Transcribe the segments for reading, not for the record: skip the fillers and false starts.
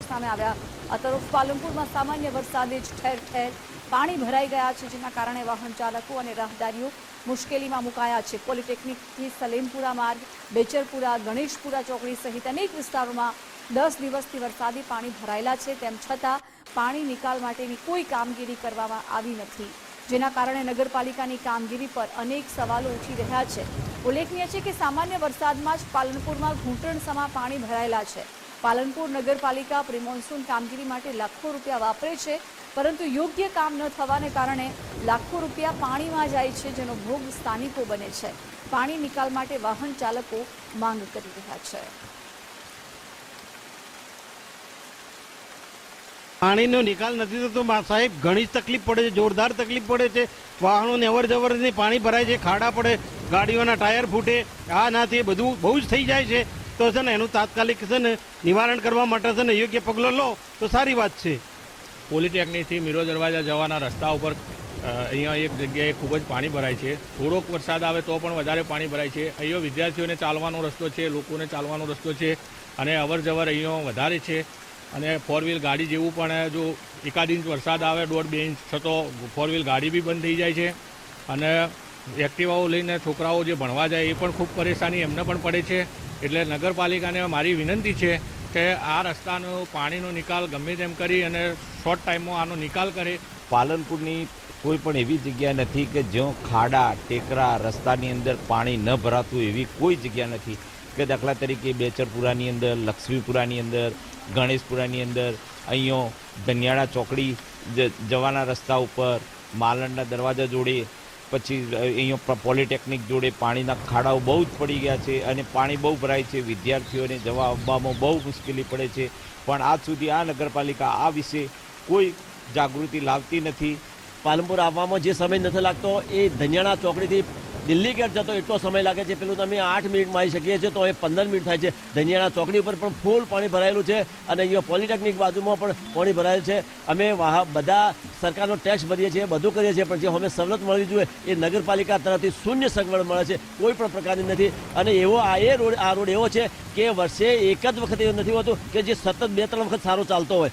સામે આવ્યા। આ તરફ પાલનપુરમાં સામાન્ય વરસાદે જ ઠેર ઠેર પાણી ભરાઈ ગયા છે, જેના કારણે વાહન ચાલકો અને રાહદારીઓ મુશ્કેલીમાં મુકાયા છે। પોલિટેકનિકથી સલેમપુરા માર્ગ, બેચરપુરા, ગણેશપુરા ચોકડી સહિત અનેક વિસ્તારોમાં 10 દિવસથી વરસાદી પાણી ભરાયેલા છે। તેમ છતાં પાણી નિકાલ માટેની કોઈ કામગીરી કરવામાં આવી નથી, જેના કારણે નગરપાલિકાની કામગીરી પર અનેક સવાલો ઉઠી રહ્યા છે। ઉલ્લેખનીય છે કે સામાન્ય વરસાદમાં જ પાલનપુરમાં ઘૂંટણસમા પાણી ભરાયેલા છે। પાલનપુર નગરપાલિકા પ્રી મોન્સૂન કામગીરી માટે લાખો રૂપિયા વાપરે છે, પરંતુ યોગ્ય કામ ન થવાને કારણે લાખો રૂપિયા પાણીમાં જાય છે, જેનો ભોગ સ્થાનિકો બને છે। પાણી નિકાલ માટે વાહન ચાલકો માંગ કરી રહ્યા છે। પાણીનો નિકાલ નથી થતો સાહેબ, ઘણી તકલીફ પડે છે, જોરદાર તકલીફ પડે છે। વાહનોને અવર જવરથી પાણી ભરાય છે, ખાડા પડે, ગાડીઓના ટાયર ફૂટે, આ નાથી બધું બહુ જ થઈ જાય છે। તો છે ને એનું તાત્કાલિક છે ને નિવારણ કરવા માટે છે ને યોગ્ય પગલો લો તો સારી વાત છે। પોલિટેકનિકથી મીરો દરવાજા જવાના રસ્તા ઉપર અહીંયા એક જગ્યાએ ખૂબ જ પાણી ભરાય છે। થોડોક વરસાદ આવે તો પણ વધારે પાણી ભરાય છે। અહીંયા વિદ્યાર્થીઓને ચાલવાનો રસ્તો છે, લોકોને ચાલવાનો રસ્તો છે, અને અવર જવર અહીંયા વધારે છે। અને 4 વ્હીલ ગાડી જેવું પણ જો એકાદ ઇંચ વરસાદ આવે, 1.5-2 ઇંચ થતો 4 વ્હીલ ગાડી બી બંધ થઈ જાય છે। અને એક્ટિવાઓ લઈને છોકરાઓ જે ભણવા જાય એ પણ ખૂબ પરેશાની એમને પણ પડે છે। એટલે નગરપાલિકાને મારી વિનંતી છે કે આ રસ્તાનો પાણીનો નિકાલ ગમે તેમ કરી અને શોર્ટ ટાઈમમાં આનો નિકાલ કરે। પાલનપુરની કોઈ પણ એવી જગ્યા નથી કે જ્યાં ખાડા ટેકરા રસ્તાની અંદર પાણી ન ભરાતું એવી કોઈ જગ્યા નથી। કે દાખલા તરીકે બેચરપુરાની અંદર, લક્ષ્મીપુરાની અંદર, ગણેશપુરાની અંદર, અહીંયા ધનિયાળા ચોકડી જવાના રસ્તા ઉપર, માલણના દરવાજા જોડે, પછી અહીંયા પોલિટેકનિક જોડે પાણીના ખાડાઓ બહુ જ પડી ગયા છે અને પાણી બહુ ભરાય છે। વિદ્યાર્થીઓને જવા આવવામાં બહુ મુશ્કેલી પડે છે, પણ આજ સુધી આ નગરપાલિકા આ વિશે કોઈ જાગૃતિ લાવતી નથી। પાલનપુર આવવામાં જે સમય નથી લાગતો એ ધનિયાળા ચોકડીથી દિલ્હી ગેટ જતો એટલો સમય લાગે છે। પેલું તમે 8 મિનિટમાં આવી શકીએ છીએ, તો એ 15 મિનિટ થાય છે। ધનિયાળા ચોકડી ઉપર પણ ફૂલ પાણી ભરાયેલું છે અને અહીંયા પોલિટેકનિક બાજુમાં પણ પાણી ભરાયેલું છે। અમે બધા સરકારનો ટેક્સ ભરીએ છીએ, બધું કરીએ છીએ, પણ જે અમે સવલત મળવી જોઈએ એ નગરપાલિકા તરફથી શૂન્ય સગવડ મળે છે, કોઈ પણ પ્રકારની નથી। અને એવો આ રોડ એવો છે કે વર્ષે એક જ વખત એવું નથી હોતું કે જે સતત 2-3 વખત સારો ચાલતો હોય,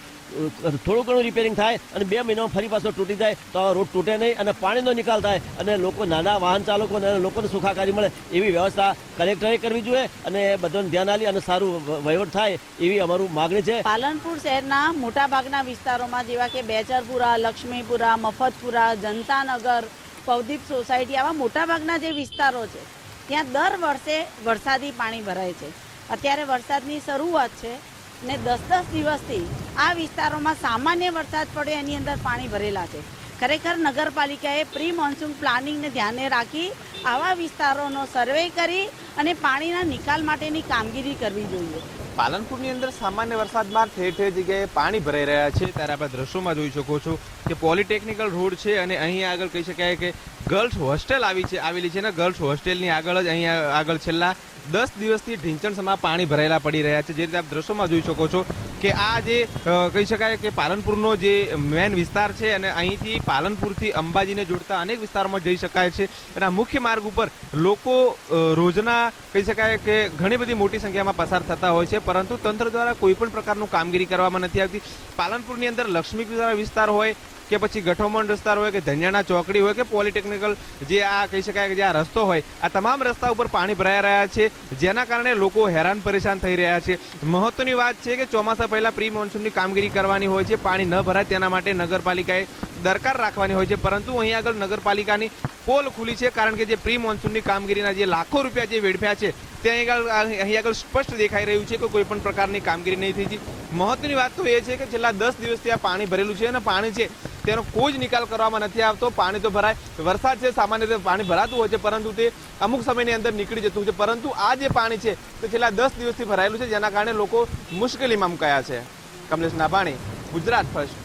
થોડું ઘણું રિપેરિંગ થાય અને 2 મહિનામાં ફરી પાછો તૂટી જાય, તો આ રોડ તૂટે નહીં અને પાણીનો નિકાલ થાય અને લોકો, નાના વાહન ચાલકો અને લોકોને સુખાકારી મળે એવી વ્યવસ્થા કલેક્ટરે કરવી જોઈએ અને બધાને ધ્યાન આપી અને સારું વહીવટ થાય એવી અમારું માગણી છે। પાલનપુર શહેરના મોટાભાગના વિસ્તારોમાં જેવા કે બેચરપુરા, લક્ષ્મીપુરા, મફતપુરા, જનતાનગર, પવદીપ સોસાયટી, આવા મોટાભાગના જે વિસ્તારો છે ત્યાં દર વર્ષે વરસાદી પાણી ભરાય છે। અત્યારે વરસાદની શરૂઆત છે ને 10-10 દિવસથી આ વિસ્તારોમાં સામાન્ય વરસાદ પડે એની અંદર પાણી ભરેલા છે। ખરેખર નગરપાલિકાએ પ્રી મોન્સૂન પ્લાનિંગને ધ્યાને રાખી આવા વિસ્તારોનો સર્વે કરી અને પાણીના નિકાલ માટેની કામગીરી કરવી જોઈએ। પાલનપુરની અંદર સામાન્ય વરસાદમાં ઠેર ઠેર જગ્યાએ પાણી ભરાઈ રહ્યા છે। ત્યારે આપણે દ્રશ્યોમાં જોઈ શકો છો કે પોલિટેકનિકલ રોડ છે અને અહીં આગળ કહી શકાય કે ગર્લ્સ હોસ્ટેલ આવેલી છે ને ગર્લ્સ હોસ્ટેલની આગળ જ અહીંયા આગળ છેલ્લા 10 દિવસથી ઢીંચણસમાં પાણી ભરાયેલા પડી રહ્યા છે। જે રીતે આપ દ્રશ્યોમાં જોઈ શકો છો કે આ જે કહી શકાય કે પાલનપુરનો જે મેન વિસ્તાર છે અને અહીંથી પાલનપુરથી અંબાજીને જોડતા અનેક વિસ્તારોમાં જઈ શકાય છે। અને આ મુખ્ય માર્ગ ઉપર લોકો રોજના કહી શકાય કે ઘણી બધી મોટી સંખ્યામાં પસાર થતા હોય છે, પરંતુ તંત્ર દ્વારા કોઈ પણ પ્રકારનું કામગીરી કરવામાં નથી આવતી। પાલનપુરની અંદર લક્ષ્મીપુરા વિસ્તાર હોય કે પછી ગઠોમણ વિસ્તાર હોય કે ધનિયાળા ચોકડી હોય કે પોલિટેકનિકલ જે આ કહી શકાય કે જે આ રસ્તો હોય, આ તમામ રસ્તા ઉપર પાણી ભરાઈ રહ્યા છે, જેના કારણે લોકો હેરાન પરેશાન થઈ રહ્યા છે। મહત્વની વાત છે કે ચોમાસા પહેલા પ્રી મોન્સૂનની કામગીરી કરવાની હોય છે, પાણી ન ભરાય તેના માટે નગરપાલિકાએ દરકાર રાખવાની હોય છે, પરંતુ અહીં આગળ નગરપાલિકાની પોલ ખુલી છે, કારણ કે જે પ્રી મોન્સૂનની કામગીરીના જે લાખો રૂપિયા જે વેડફ્યા છે ત્યાં અહીં આગળ સ્પષ્ટ દેખાઈ રહ્યું છે કે કોઈ પણ પ્રકારની કામગીરી નહીં થઈ। મહત્વની વાત તો એ છે કે છેલ્લા 10 દિવસથી આ પાણી ભરેલું છે અને પાણી છે તેનો કોઈ જ નિકાલ કરવામાં નથી આવતો। પાણી તો ભરાય, વરસાદ છે સામાન્ય રીતે પાણી ભરાતું હોય છે, પરંતુ તે અમુક સમયની અંદર નીકળી જતું છે, પરંતુ આ જે પાણી છે તે છેલ્લા 10 દિવસથી ભરાયેલું છે, જેના કારણે લોકો મુશ્કેલીમાં મુકાયા છે। કમલેશ નાભાણી, ગુજરાત ફર્સ્ટ।